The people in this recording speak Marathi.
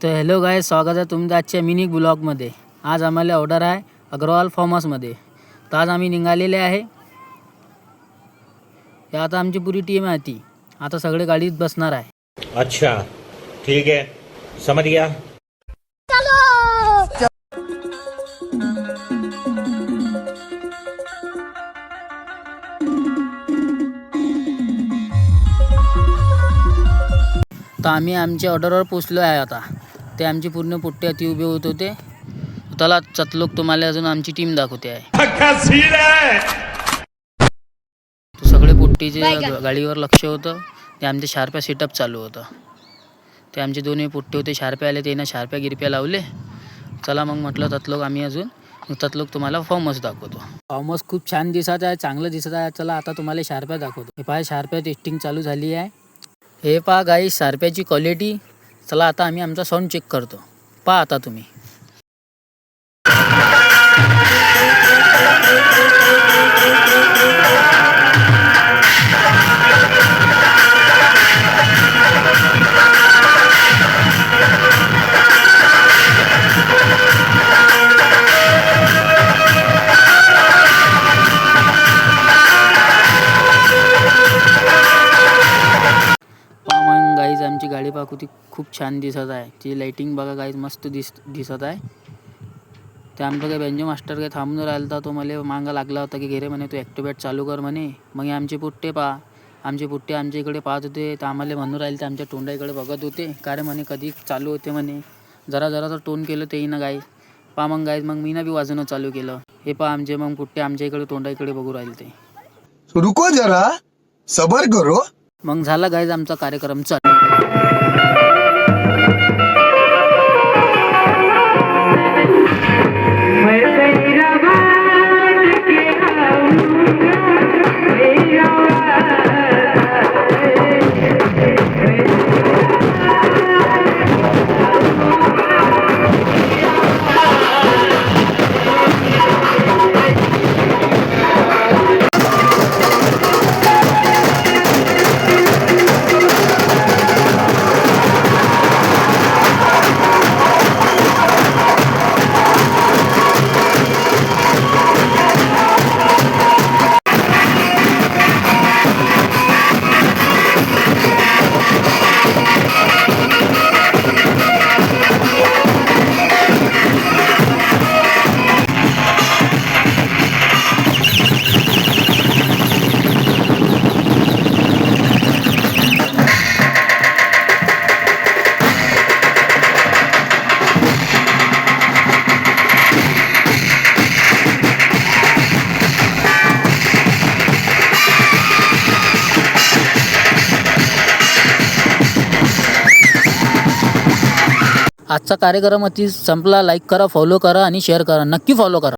तर हॅलो गाईज, स्वागत आहे तुमचं आजच्या मिनी ब्लॉगमध्ये। आज आम्हाला ऑर्डर आहे अग्रवाल फार्म हाऊसमध्ये। तर आज आम्ही निघालेले आहे। या आता आमची पुरी टीम आहे ती आता सगळे गाडीत बसणार आहे। अच्छा ठीक है, समझ गया। तर आम्ही आमच्या ऑर्डरवर पोचलो आहे आता। ते आमची पूर्ण पुट्टे ती उभे होत होते। चला चतलोक तुम्हाला अजून आमची टीम दाखवते आहे। तो सगळे पुट्टीचे गाडीवर लक्ष होतं। ते आमचे शार्प्या सेटअप चालू होतं। ते आमचे दोन्ही पुट्टे होते, शार्प्या आले, त्यानं शार्प्या गिरप्या लावले। चला मग म्हटलं ततलोक आम्ही अजून ततलोक तुम्हाला फार्म हाऊस दाखवतो। फार्म हाऊस खूप छान दिसत आहे, चांगलं दिसत आहे। चला आता तुम्हाला शार्प्या दाखवतो। हे पहा, शार्प्या टेस्टिंग चालू झाली आहे। हे पहा गाईस, शार्प्याची क्वालिटी। चला आता आम्ही आमचा साऊंड चेक करतो। पहा आता तुम्ही। गाईज आमची गाडी पाहू खूप छान दिसत आहे। ती लाइटिंग बघा गाईज, मस्त दिसत आहे। ते आमचं काही बेंजो मास्टर काही थांबून राहिला होता। तो मला मागा लागला होता की घेरे म्हणे तू ॲक्टिवेट चालू कर म्हणे। मग आमचे पुट्टे आमचे पुट्टे आमच्या इकडे पाहत होते। तर आम्हाला म्हणून राहिले, ते आमच्या तोंडाकडे बघत होते का रे म्हणे कधी चालू होते म्हणे। जरा तर टोन केलं तेही ना गाईज। पहा मग गाईज, मग मी ना बी वाजवणं चालू केलं। हे पहा आमचे मग पुट्टे आमच्या इकडे तोंडाकडे बघू राहिले ते। रुको जरा सबर करो। मग झाला गाईज आमचा कार्यक्रम चालू। आजचा कार्यक्रम अति संपला। लाईक करा, फॉलो करा आणि शेअर करा, नक्की फॉलो करा।